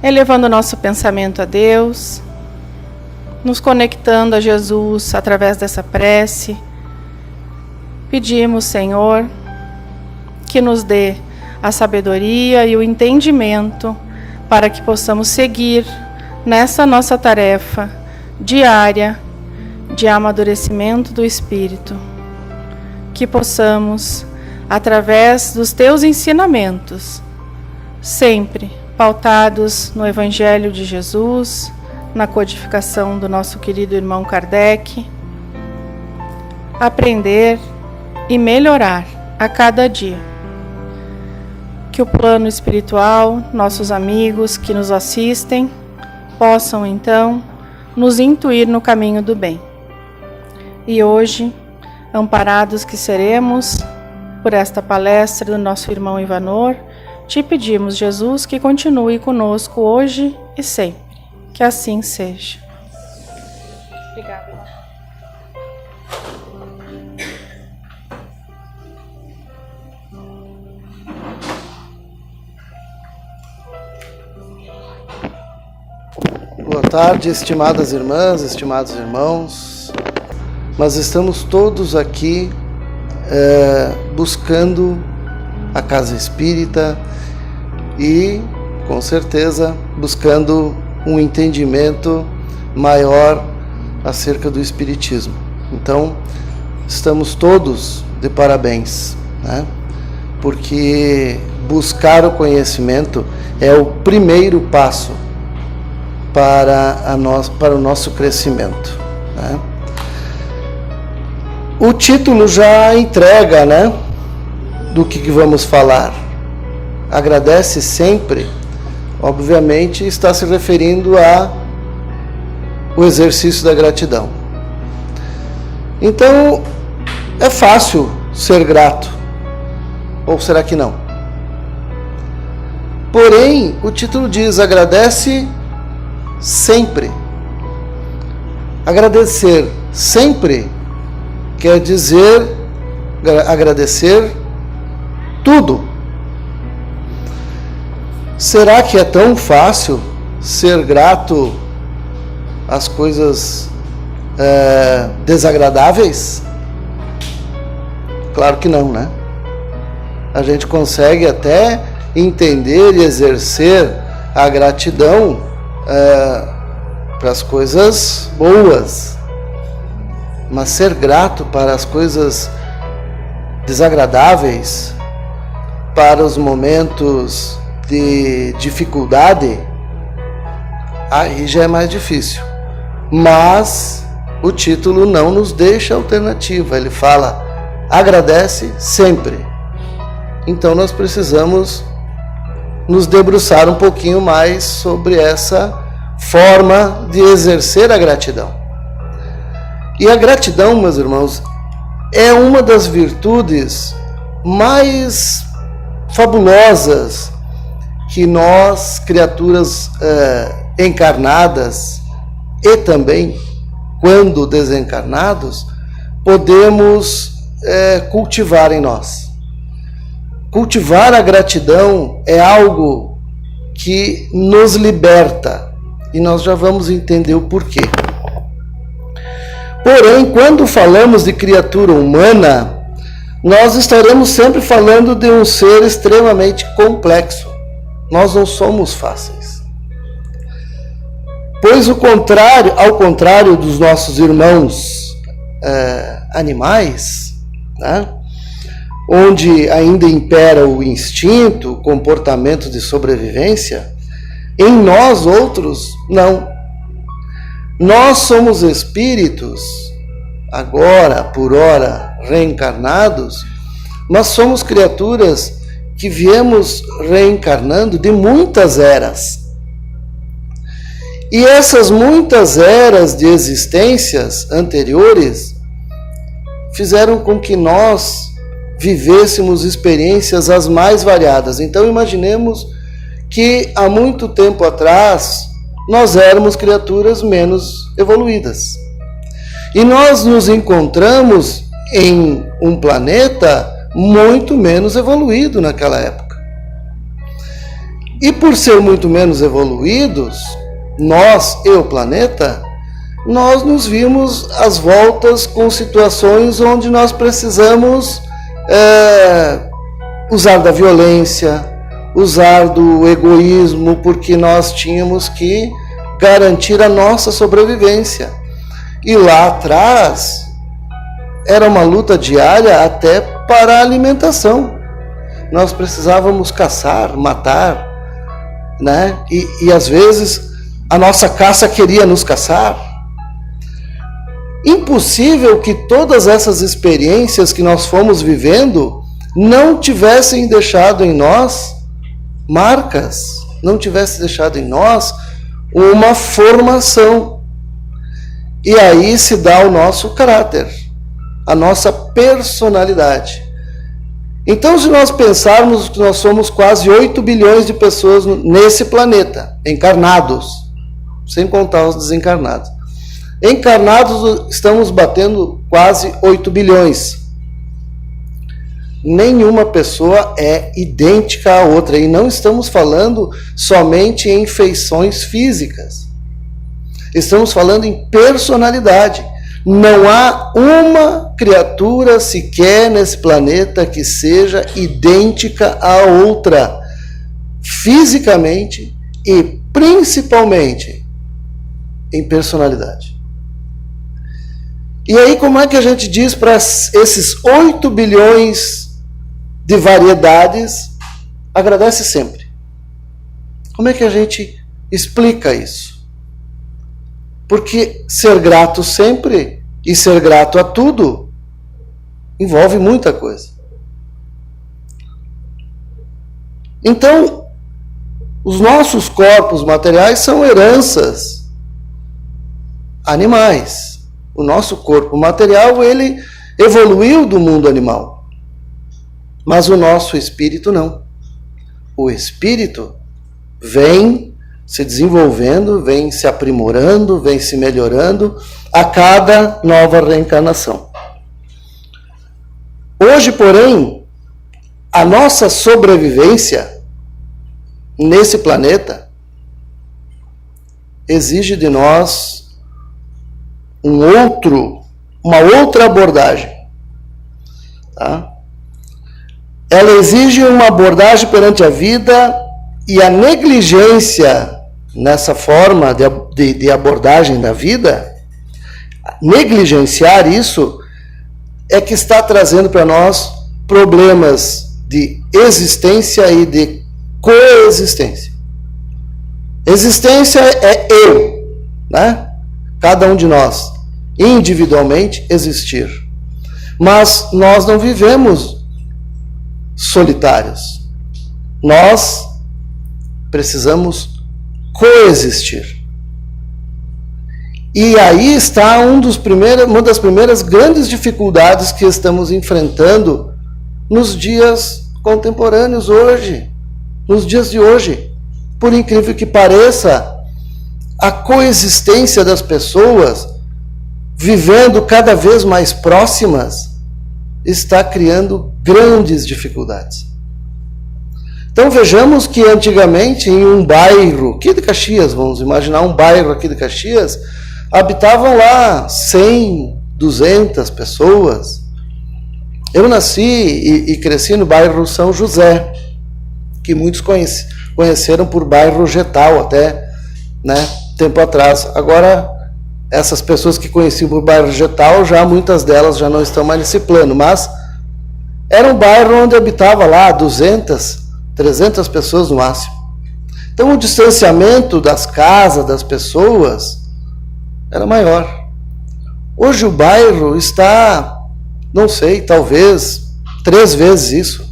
elevando nosso pensamento a Deus, nos conectando a Jesus através dessa prece. Pedimos, Senhor, que nos dê a sabedoria e o entendimento para que possamos seguir nessa nossa tarefa diária de amadurecimento do Espírito. Que possamos, através dos teus ensinamentos, sempre pautados no Evangelho de Jesus, na codificação do nosso querido irmão Kardec, aprender e melhorar a cada dia. Que o plano espiritual, nossos amigos que nos assistem, possam então nos intuir no caminho do bem. E hoje, amparados que seremos por esta palestra do nosso irmão Ivanor, te pedimos, Jesus, que continue conosco hoje e sempre. Que assim seja. Obrigada. Boa tarde, estimadas irmãs, estimados irmãos. Nós estamos todos aqui buscando a casa espírita e, com certeza, buscando um entendimento maior acerca do espiritismo. Então, estamos todos de parabéns, né? Porque buscar o conhecimento é o primeiro passo para o nosso crescimento, né? O título já entrega, né, do que vamos falar. Agradece sempre, obviamente, está se referindo ao exercício da gratidão. Então, é fácil ser grato, ou será que não? Porém, o título diz: agradece sempre. Agradecer sempre quer dizer agradecer tudo. Será que é tão fácil ser grato às coisas desagradáveis? Claro que não, né? A gente consegue até entender e exercer a gratidão para as coisas boas, mas ser grato para as coisas desagradáveis, para os momentos de dificuldade, aí já é mais difícil. Mas o título não nos deixa alternativa, ele fala: agradece sempre. Então nós precisamos nos debruçar um pouquinho mais sobre essa forma de exercer a gratidão. E a gratidão, meus irmãos, é uma das virtudes mais fabulosas que nós, criaturas encarnadas e também, quando desencarnados, podemos cultivar em nós. Cultivar a gratidão é algo que nos liberta, e nós já vamos entender o porquê. Porém, quando falamos de criatura humana, nós estaremos sempre falando de um ser extremamente complexo. Nós não somos fáceis. Pois ao contrário dos nossos irmãos animais, né, onde ainda impera o instinto, o comportamento de sobrevivência, em nós outros, não. Nós somos espíritos, agora, por ora, reencarnados, mas somos criaturas que viemos reencarnando de muitas eras. E essas muitas eras de existências anteriores fizeram com que nós vivêssemos experiências as mais variadas. Então imaginemos que há muito tempo atrás nós éramos criaturas menos evoluídas. E nós nos encontramos em um planeta muito menos evoluído naquela época. E por ser muito menos evoluídos, nós e o planeta, nós nos vimos às voltas com situações onde nós precisamos usar da violência, usar do egoísmo, porque nós tínhamos que garantir a nossa sobrevivência. E lá atrás era uma luta diária até para a alimentação. Nós precisávamos caçar, matar, né? E às vezes a nossa caça queria nos caçar. Impossível que todas essas experiências que nós fomos vivendo não tivessem deixado em nós marcas, não tivessem deixado em nós uma formação. E aí se dá o nosso caráter, a nossa personalidade. Então, se nós pensarmos que nós somos quase 8 bilhões de pessoas nesse planeta, encarnados, sem contar os desencarnados. Encarnados, estamos batendo quase 8 bilhões. Nenhuma pessoa é idêntica à outra. E não estamos falando somente em feições físicas. Estamos falando em personalidade. Não há uma criatura sequer nesse planeta que seja idêntica à outra, fisicamente e principalmente em personalidade. E aí, como é que a gente diz para esses 8 bilhões de variedades, agradece sempre? Como é que a gente explica isso? Porque ser grato sempre e ser grato a tudo envolve muita coisa. Então, os nossos corpos materiais são heranças animais. O nosso corpo material, ele evoluiu do mundo animal. Mas o nosso espírito não. O espírito vem se desenvolvendo, vem se aprimorando, vem se melhorando a cada nova reencarnação. Hoje, porém, a nossa sobrevivência nesse planeta exige de nós uma outra abordagem. Tá? Ela exige uma abordagem perante a vida, e a negligência nessa forma de abordagem da vida, negligenciar isso, é que está trazendo para nós problemas de existência e de coexistência. Existência é eu, né? Cada um de nós, individualmente, existir. Mas nós não vivemos solitários. Nós precisamos coexistir. E aí está uma das primeiras grandes dificuldades que estamos enfrentando nos dias contemporâneos hoje, nos dias de hoje. Por incrível que pareça, a coexistência das pessoas, vivendo cada vez mais próximas, está criando grandes dificuldades. Então vejamos que antigamente em um bairro aqui de Caxias, vamos imaginar um bairro aqui de Caxias, habitavam lá 100, 200 pessoas. Eu nasci e cresci no bairro São José, que muitos conheceram por bairro Getal até, né, tempo atrás. Agora, essas pessoas que conheciam por bairro Getal, muitas delas já não estão mais nesse plano, mas era um bairro onde habitava lá 200, 300 pessoas no máximo. Então o distanciamento das casas, das pessoas, era maior. Hoje o bairro está, não sei, talvez 3 vezes isso.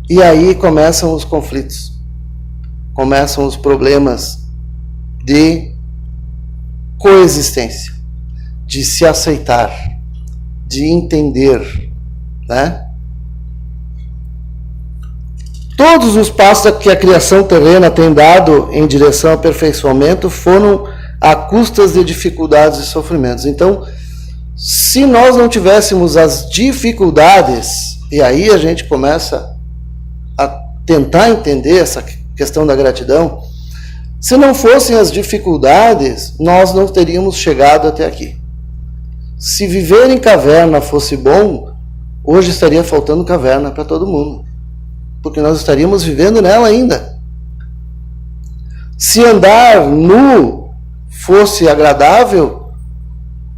E aí começam os conflitos, começam os problemas de coexistência, de se aceitar, de entender, né? Todos os passos que a criação terrena tem dado em direção ao aperfeiçoamento foram a custas de dificuldades e sofrimentos. Então, se nós não tivéssemos as dificuldades, e aí a gente começa a tentar entender essa questão da gratidão, se não fossem as dificuldades, nós não teríamos chegado até aqui. Se viver em caverna fosse bom, hoje estaria faltando caverna para todo mundo, porque nós estaríamos vivendo nela ainda. Se andar nu fosse agradável,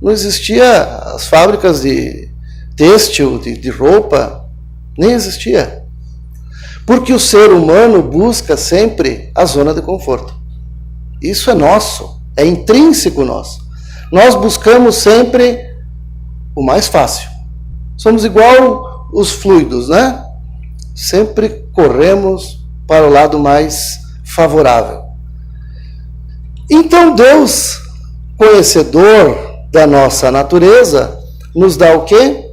não existia as fábricas de têxtil, de roupa, nem existia. Porque o ser humano busca sempre a zona de conforto. Isso é nosso, é intrínseco nosso. Nós buscamos sempre o mais fácil. Somos igual os fluidos, né? Sempre corremos para o lado mais favorável. Então Deus, conhecedor da nossa natureza, nos dá o quê?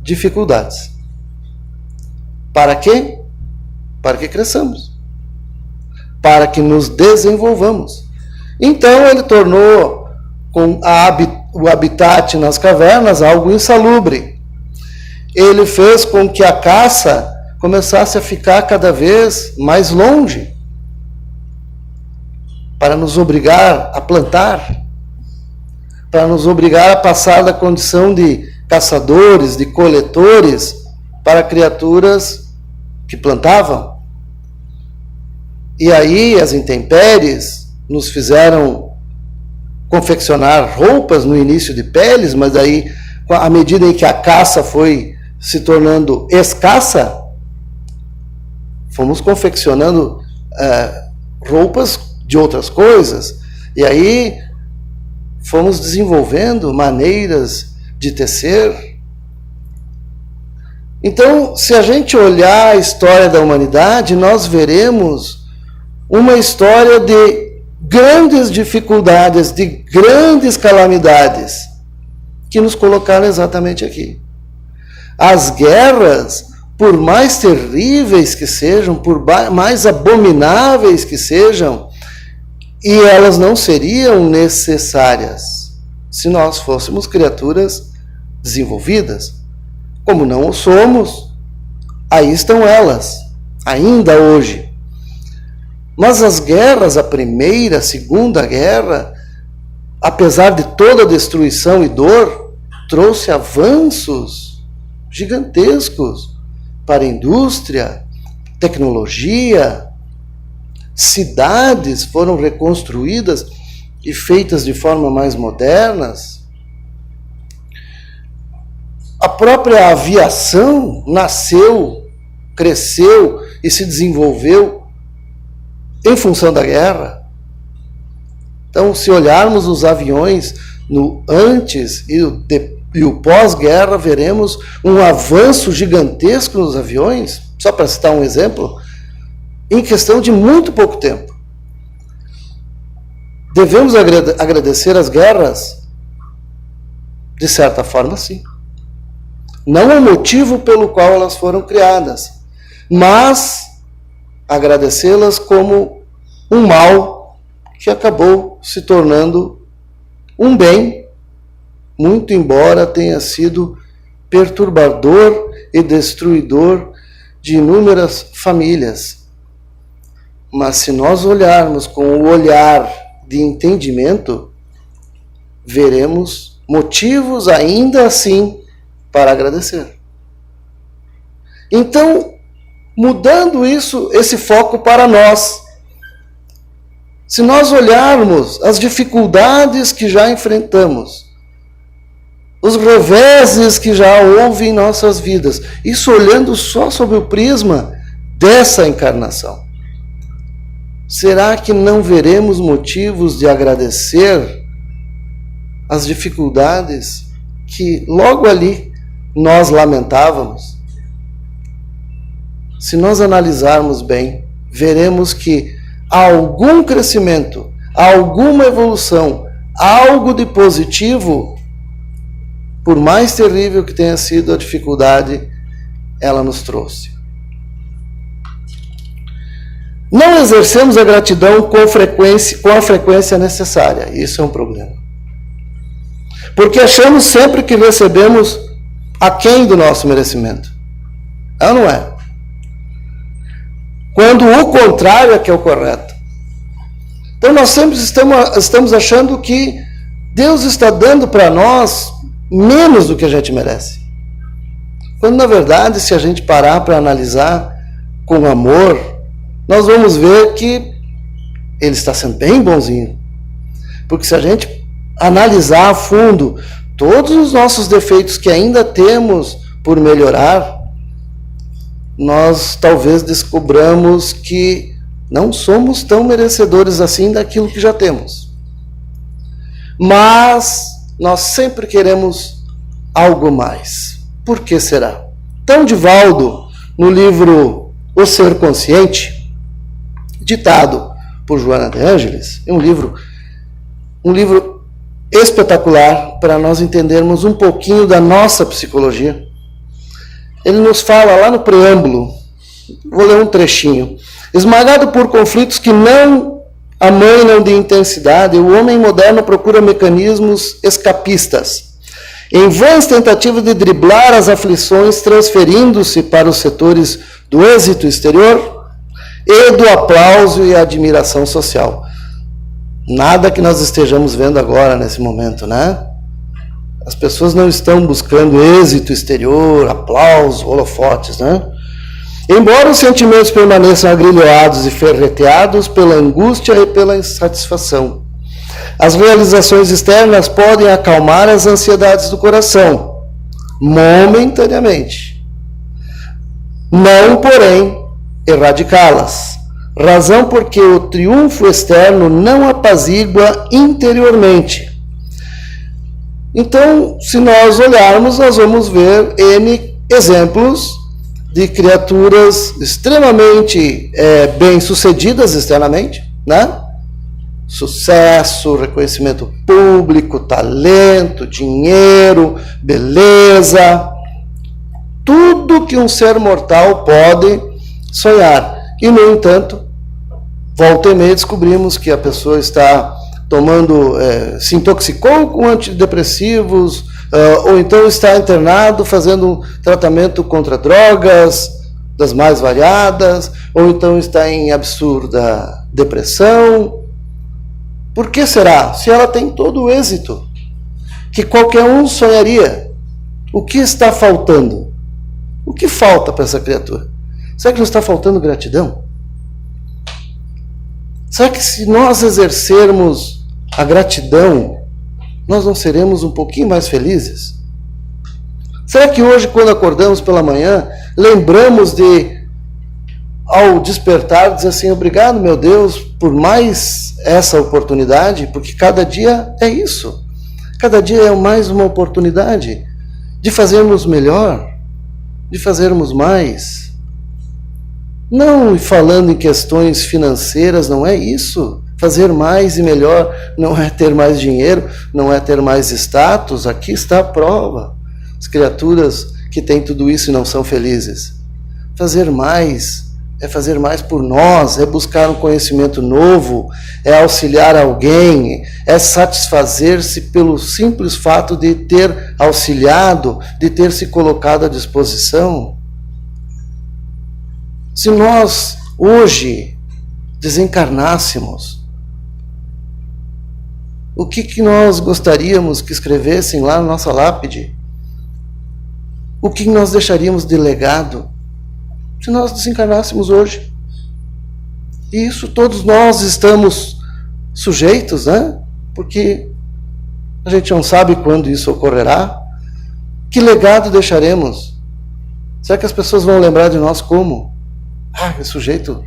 Dificuldades. Para quê? Para que cresçamos. Para que nos desenvolvamos. Então ele tornou o habitat nas cavernas algo insalubre. Ele fez com que a caça começasse a ficar cada vez mais longe, para nos obrigar a plantar, para nos obrigar a passar da condição de caçadores, de coletores, para criaturas que plantavam. E aí as intempéries nos fizeram confeccionar roupas no início de peles, mas aí, à medida em que a caça foi se tornando escassa, fomos confeccionando roupas de outras coisas, e aí fomos desenvolvendo maneiras de tecer. Então, se a gente olhar a história da humanidade, nós veremos uma história de grandes dificuldades, de grandes calamidades, que nos colocaram exatamente aqui. As guerras, por mais terríveis que sejam, por mais abomináveis que sejam, e elas não seriam necessárias se nós fôssemos criaturas desenvolvidas. Como não o somos, aí estão elas, ainda hoje. Mas as guerras, a primeira, a segunda guerra, apesar de toda a destruição e dor, trouxe avanços gigantescos para a indústria, tecnologia. Cidades foram reconstruídas e feitas de forma mais modernas. A própria aviação nasceu, cresceu e se desenvolveu em função da guerra. Então, se olharmos os aviões no antes e o pós-guerra, veremos um avanço gigantesco nos aviões, só para citar um exemplo, em questão de muito pouco tempo. Devemos agradecer as guerras? De certa forma, sim. Não é o motivo pelo qual elas foram criadas, mas agradecê-las como um mal que acabou se tornando um bem, muito embora tenha sido perturbador e destruidor de inúmeras famílias. Mas se nós olharmos com o olhar de entendimento, veremos motivos ainda assim para agradecer. Então, mudando esse foco para nós, se nós olharmos as dificuldades que já enfrentamos, os reveses que já houve em nossas vidas, isso olhando só sob o prisma dessa encarnação, será que não veremos motivos de agradecer as dificuldades que logo ali nós lamentávamos? Se nós analisarmos bem, veremos que há algum crescimento, há alguma evolução, algo de positivo, por mais terrível que tenha sido a dificuldade, ela nos trouxe. Não exercemos a gratidão com a frequência necessária. Isso é um problema. Porque achamos sempre que recebemos aquém do nosso merecimento. É ou não é? quando o contrário é que é o correto. Então nós sempre estamos achando que Deus está dando para nós menos do que a gente merece. Quando na verdade, se a gente parar para analisar com amor, nós vamos ver que Ele está sendo bem bonzinho. Porque se a gente analisar a fundo todos os nossos defeitos que ainda temos por melhorar, nós talvez descobramos que não somos tão merecedores assim daquilo que já temos. Mas nós sempre queremos algo mais. Por que será? Então, Divaldo, no livro O Ser Consciente, ditado por Joana de Ângeles, é um livro espetacular para nós entendermos um pouquinho da nossa psicologia. Ele nos fala lá no preâmbulo, vou ler um trechinho. Esmagado por conflitos que não amanham de intensidade, o homem moderno procura mecanismos escapistas, em vãs tentativas de driblar as aflições, transferindo-se para os setores do êxito exterior e do aplauso e admiração social. Nada que nós estejamos vendo agora, nesse momento, né? As pessoas não estão buscando êxito exterior, aplauso, holofotes, né? Embora os sentimentos permaneçam agrilhoados e ferreteados pela angústia e pela insatisfação, as realizações externas podem acalmar as ansiedades do coração, momentaneamente. Não, porém, erradicá-las. Razão porque o triunfo externo não apazigua interiormente. Então, se nós olharmos, nós vamos ver N exemplos de criaturas extremamente bem-sucedidas externamente, né? Sucesso, reconhecimento público, talento, dinheiro, beleza, tudo que um ser mortal pode sonhar. E, no entanto, volta e meia descobrimos que a pessoa está tomando, se intoxicou com antidepressivos, ou então está internado fazendo tratamento contra drogas das mais variadas, ou então está em absurda depressão. Por que será? Se ela tem todo o êxito que qualquer um sonharia, o que está faltando? O que falta para essa criatura? Será que não está faltando gratidão? Será que se nós exercermos a gratidão, nós não seremos um pouquinho mais felizes? Será que hoje, quando acordamos pela manhã, lembramos de, ao despertar, dizer assim, obrigado, meu Deus, por mais essa oportunidade, porque cada dia é isso. Cada dia é mais uma oportunidade de fazermos melhor, de fazermos mais. Não falando em questões financeiras, não é isso. Fazer mais e melhor não é ter mais dinheiro, não é ter mais status. Aqui está a prova. As criaturas que têm tudo isso e não são felizes. Fazer mais é fazer mais por nós, é buscar um conhecimento novo, é auxiliar alguém, é satisfazer-se pelo simples fato de ter auxiliado, de ter se colocado à disposição. Se nós hoje desencarnássemos, o que nós gostaríamos que escrevessem lá na nossa lápide? O que nós deixaríamos de legado se nós desencarnássemos hoje? E isso todos nós estamos sujeitos, né? Porque a gente não sabe quando isso ocorrerá. Que legado deixaremos? Será que as pessoas vão lembrar de nós como? Esse sujeito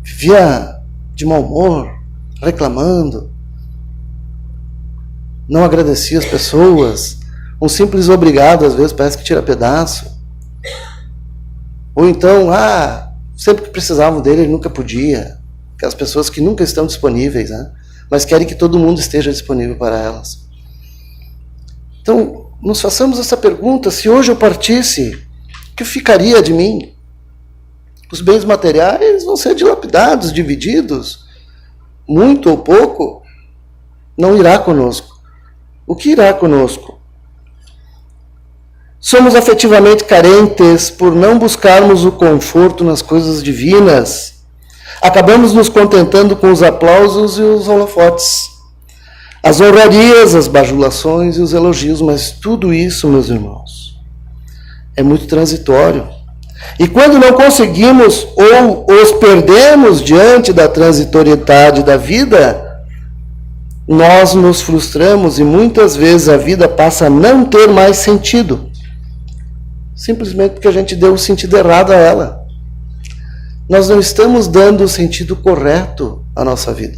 vivia de mau humor, reclamando, não agradecia as pessoas, um simples obrigado às vezes parece que tira pedaço. Ou então, sempre que precisavam dele ele nunca podia. Aquelas pessoas que nunca estão disponíveis, né? Mas querem que todo mundo esteja disponível para elas. Então, nos façamos essa pergunta: se hoje eu partisse, o que ficaria de mim? Os bens materiais vão ser dilapidados, divididos, muito ou pouco, não irá conosco. O que irá conosco? Somos afetivamente carentes por não buscarmos o conforto nas coisas divinas. Acabamos nos contentando com os aplausos e os holofotes, as honrarias, as bajulações e os elogios, mas tudo isso, meus irmãos, é muito transitório. E quando não conseguimos ou os perdemos diante da transitoriedade da vida, nós nos frustramos e muitas vezes a vida passa a não ter mais sentido. Simplesmente porque a gente deu o sentido errado a ela. Nós não estamos dando o sentido correto à nossa vida.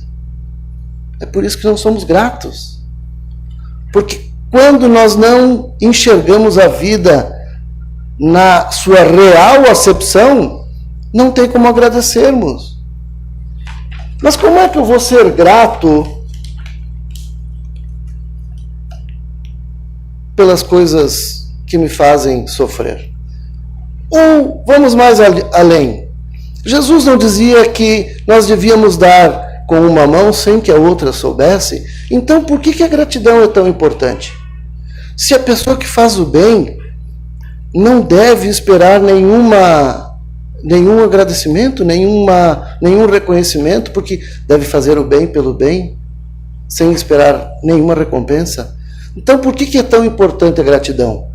É por isso que não somos gratos. Porque quando nós não enxergamos a vida na sua real acepção, não tem como agradecermos. Mas como é que eu vou ser grato pelas coisas que me fazem sofrer? Ou vamos mais além. Jesus não dizia que nós devíamos dar com uma mão sem que a outra soubesse? Então por que a gratidão é tão importante? Se a pessoa que faz o bem não deve esperar nenhum agradecimento, nenhum reconhecimento, porque deve fazer o bem pelo bem, sem esperar nenhuma recompensa. Então por que é tão importante a gratidão?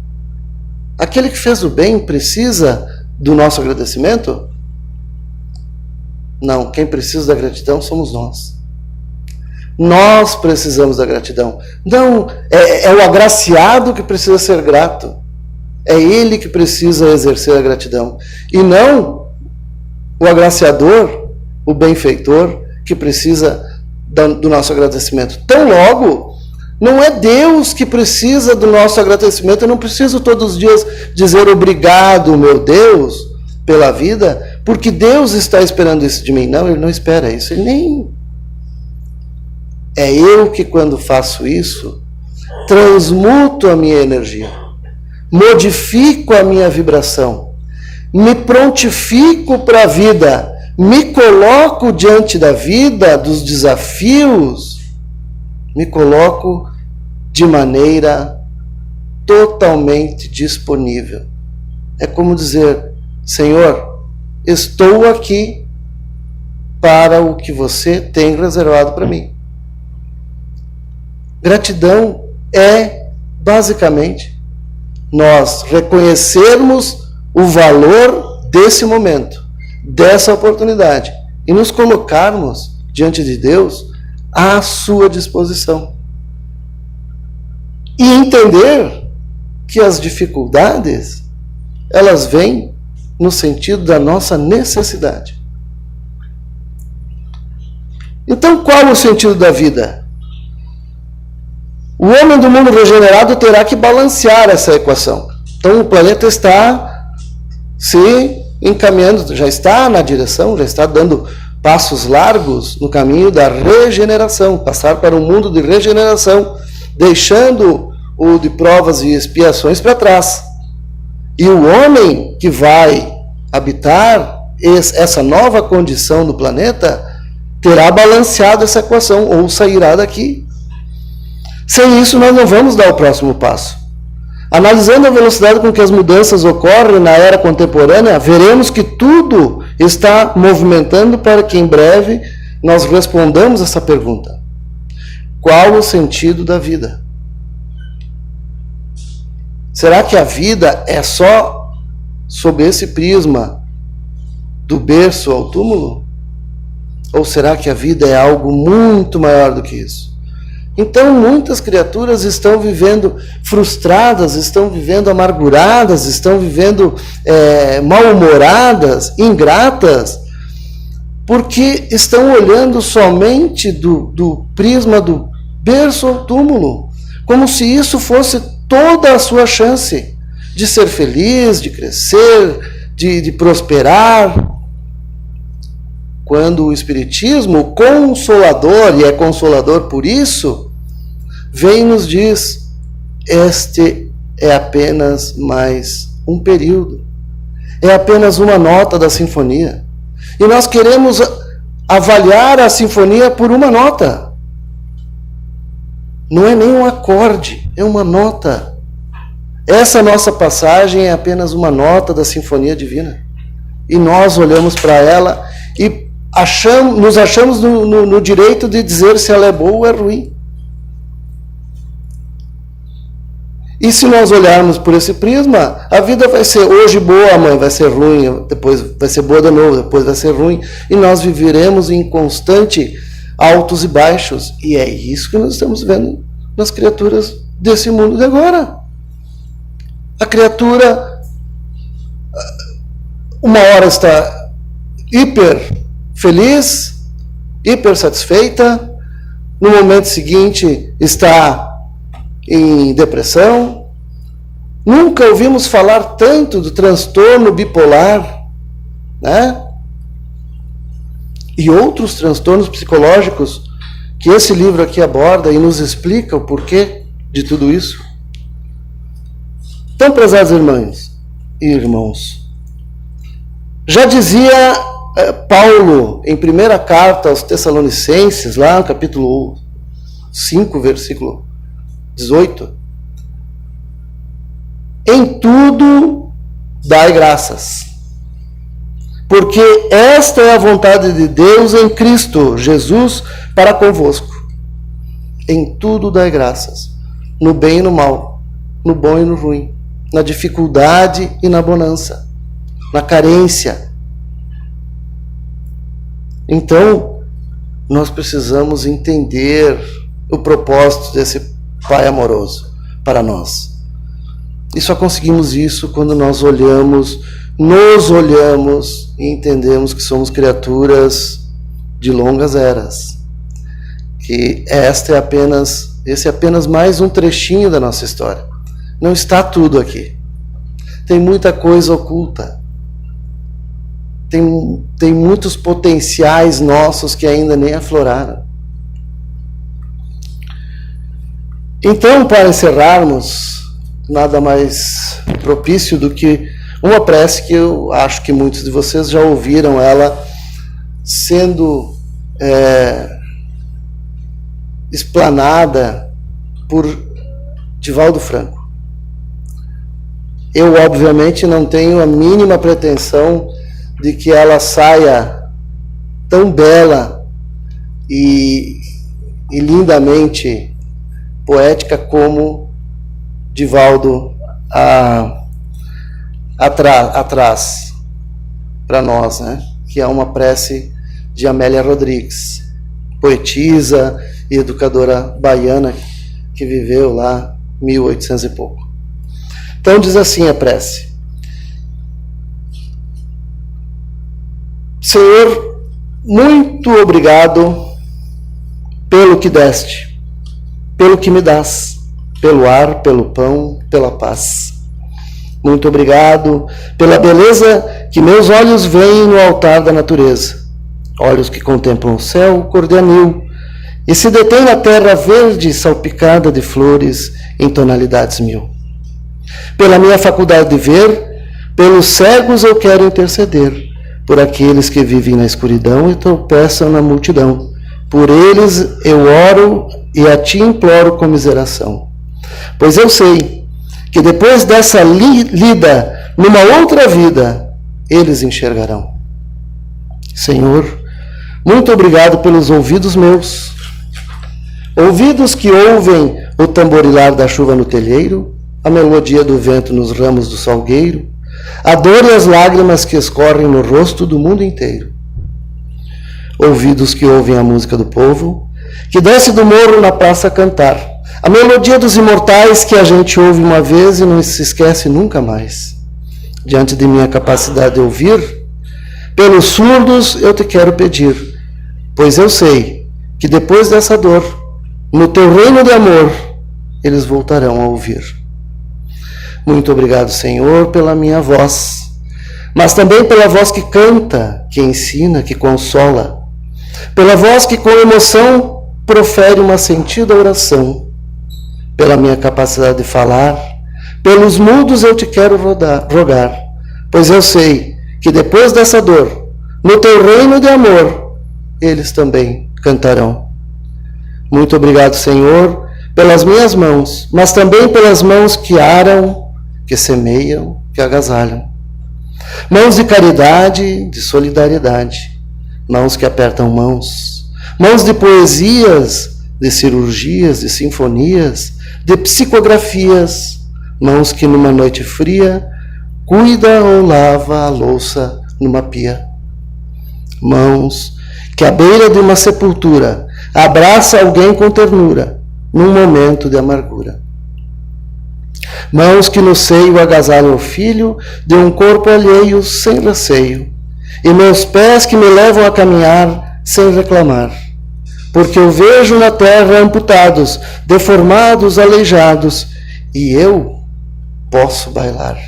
Aquele que fez o bem precisa do nosso agradecimento? Não, quem precisa da gratidão somos nós. Nós precisamos da gratidão. Não, é o agraciado que precisa ser grato. É ele que precisa exercer a gratidão. E não o agraciador, o benfeitor, que precisa do nosso agradecimento. Tão logo, não é Deus que precisa do nosso agradecimento. Eu não preciso todos os dias dizer obrigado, meu Deus, pela vida, porque Deus está esperando isso de mim. Não, Ele não espera isso. Ele nem... É eu que, quando faço isso, transmuto a minha energia, modifico a minha vibração, me prontifico para a vida, me coloco diante da vida, dos desafios, me coloco de maneira totalmente disponível. É como dizer: Senhor, estou aqui para o que você tem reservado para mim. Gratidão é, basicamente, nós reconhecermos o valor desse momento, dessa oportunidade, e nos colocarmos diante de Deus à sua disposição. E entender que as dificuldades, elas vêm no sentido da nossa necessidade. Então, qual é o sentido da vida? O homem do mundo regenerado terá que balancear essa equação. Então, o planeta está se encaminhando, já está na direção, já está dando passos largos no caminho da regeneração, passar para um mundo de regeneração, deixando o de provas e expiações para trás. E o homem que vai habitar essa nova condição do planeta terá balanceado essa equação, ou sairá daqui. Sem isso, nós não vamos dar o próximo passo. Analisando a velocidade com que as mudanças ocorrem na era contemporânea, veremos que tudo está movimentando para que em breve nós respondamos essa pergunta: qual o sentido da vida? Será que a vida é só sob esse prisma do berço ao túmulo? Ou será que a vida é algo muito maior do que isso? Então, muitas criaturas estão vivendo frustradas, estão vivendo amarguradas, estão vivendo mal-humoradas, ingratas, porque estão olhando somente do prisma do berço ao túmulo, como se isso fosse toda a sua chance de ser feliz, de crescer, de prosperar. Quando o Espiritismo, consolador, e é consolador por isso, vem e nos diz: este é apenas mais um período, é apenas uma nota da sinfonia. E nós queremos avaliar a sinfonia por uma nota. Não é nem um acorde, é uma nota. Essa nossa passagem é apenas uma nota da sinfonia divina. E nós olhamos para ela e nos achamos no direito de dizer se ela é boa ou é ruim. E se nós olharmos por esse prisma, a vida vai ser hoje boa, amanhã vai ser ruim, depois vai ser boa de novo, depois vai ser ruim. E nós viveremos em constante altos e baixos. E é isso que nós estamos vendo nas criaturas desse mundo de agora. A criatura, uma hora está hiper feliz, hiper satisfeita, no momento seguinte está em depressão. Nunca ouvimos falar tanto do transtorno bipolar, né? E outros transtornos psicológicos que esse livro aqui aborda e nos explica o porquê de tudo isso. Então, prezadas irmãs e irmãos, já dizia Paulo em primeira carta aos Tessalonicenses, lá no capítulo 5, versículo 18, em tudo dai graças, porque esta é a vontade de Deus em Cristo Jesus para convosco. Em tudo dai graças, no bem e no mal, no bom e no ruim, na dificuldade e na bonança, na carência. Então, nós precisamos entender o propósito desse Pai amoroso para nós. E só conseguimos isso quando nós nos olhamos e entendemos que somos criaturas de longas eras. Que esse é apenas mais um trechinho da nossa história. Não está tudo aqui. Tem muita coisa oculta. Tem muitos potenciais nossos que ainda nem afloraram. Então, para encerrarmos, nada mais propício do que uma prece que eu acho que muitos de vocês já ouviram ela sendo explanada por Divaldo Franco. Eu, obviamente, não tenho a mínima pretensão de que ela saia tão bela e lindamente poética como Divaldo atrás para nós, né? Que é uma prece de Amélia Rodrigues, poetisa e educadora baiana que viveu lá 1800 e pouco. Então diz assim a prece: Senhor, muito obrigado pelo que deste, pelo que me dás, pelo ar, pelo pão, pela paz. Muito obrigado pela beleza que meus olhos veem no altar da natureza, olhos que contemplam o céu cor de anil e se detêm na terra verde salpicada de flores em tonalidades mil. Pela minha faculdade de ver, pelos cegos eu quero interceder, por aqueles que vivem na escuridão e tropeçam na multidão. Por eles eu oro e a ti imploro comiseração. Pois eu sei que depois dessa lida, numa outra vida, eles enxergarão. Senhor, muito obrigado pelos ouvidos meus, ouvidos que ouvem o tamborilar da chuva no telheiro, a melodia do vento nos ramos do salgueiro, a dor e as lágrimas que escorrem no rosto do mundo inteiro. Ouvidos que ouvem a música do povo, que desce do morro na praça a cantar, a melodia dos imortais que a gente ouve uma vez e não se esquece nunca mais. Diante de minha capacidade de ouvir, pelos surdos eu te quero pedir, pois eu sei que depois dessa dor, no teu reino de amor, eles voltarão a ouvir. Muito obrigado, Senhor, pela minha voz, mas também pela voz que canta, que ensina, que consola, pela voz que com emoção profere uma sentida oração, pela minha capacidade de falar, pelos mudos eu te quero rogar, pois eu sei que depois dessa dor, no teu reino de amor, eles também cantarão. Muito obrigado, Senhor, pelas minhas mãos, mas também pelas mãos que aram, que semeiam, que agasalham. Mãos de caridade, de solidariedade. Mãos que apertam mãos. Mãos de poesias, de cirurgias, de sinfonias, de psicografias. Mãos que numa noite fria cuida ou lava a louça numa pia. Mãos que à beira de uma sepultura abraça alguém com ternura num momento de amargura. Mãos que no seio agasalham o filho de um corpo alheio sem receio, e meus pés que me levam a caminhar sem reclamar, porque eu vejo na terra amputados, deformados, aleijados, e eu posso bailar.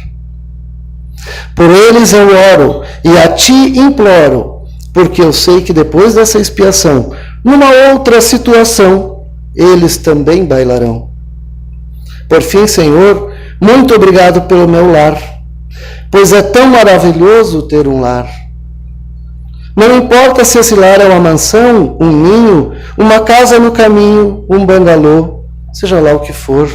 Por eles eu oro e a ti imploro, porque eu sei que depois dessa expiação, numa outra situação, eles também bailarão. Por fim, Senhor, muito obrigado pelo meu lar, pois é tão maravilhoso ter um lar. Não importa se esse lar é uma mansão, um ninho, uma casa no caminho, um bangalô, seja lá o que for.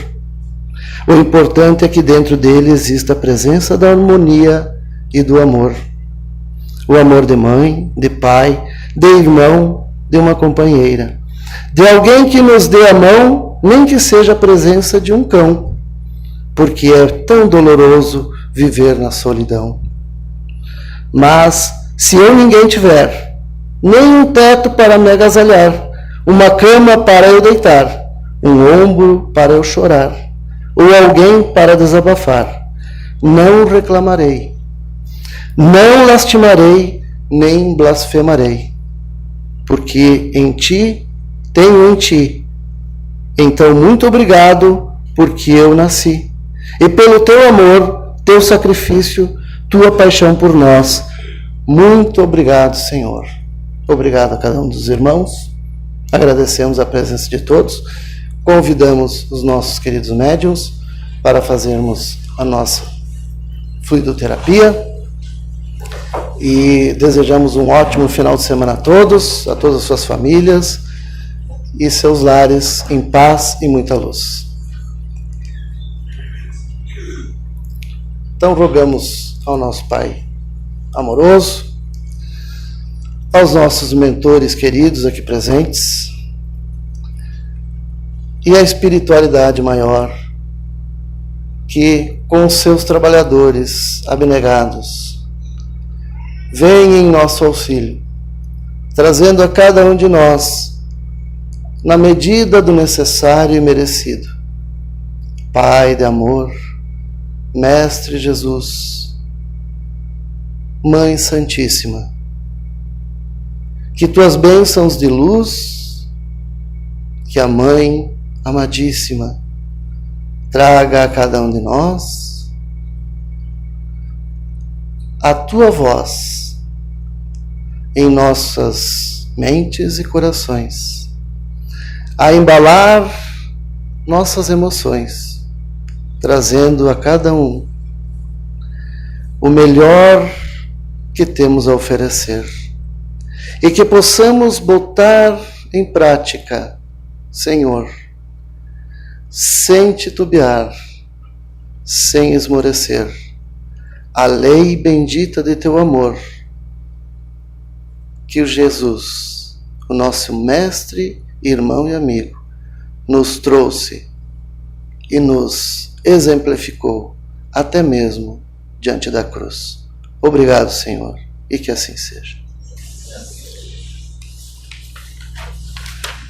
O importante é que dentro dele exista a presença da harmonia e do amor. O amor de mãe, de pai, de irmão, de uma companheira. De alguém que nos dê a mão, nem que seja a presença de um cão, porque é tão doloroso viver na solidão. Mas, se eu ninguém tiver, nem um teto para me agasalhar, uma cama para eu deitar, um ombro para eu chorar, ou alguém para desabafar, não reclamarei, não lastimarei, nem blasfemarei, porque em ti tenho em ti. Então, muito obrigado, porque eu nasci, e pelo teu amor, teu sacrifício, tua paixão por nós. Muito obrigado, Senhor. Obrigado a cada um dos irmãos. Agradecemos a presença de todos. Convidamos os nossos queridos médiuns para fazermos a nossa fluidoterapia. E desejamos um ótimo final de semana a todas as suas famílias e seus lares em paz e muita luz. Então rogamos ao nosso Pai amoroso, aos nossos mentores queridos aqui presentes e à espiritualidade maior que com os seus trabalhadores abnegados vem em nosso auxílio, trazendo a cada um de nós na medida do necessário e merecido. Pai de amor, Mestre Jesus, Mãe Santíssima, que tuas bênçãos de luz, que a Mãe amadíssima traga a cada um de nós a tua voz em nossas mentes e corações, a embalar nossas emoções, trazendo a cada um o melhor que temos a oferecer, e que possamos botar em prática, Senhor, sem titubear, sem esmorecer, a lei bendita de teu amor, que o Jesus, o nosso mestre, irmão e amigo, nos trouxe e nos exemplificou até mesmo diante da cruz. Obrigado, Senhor, e que assim seja.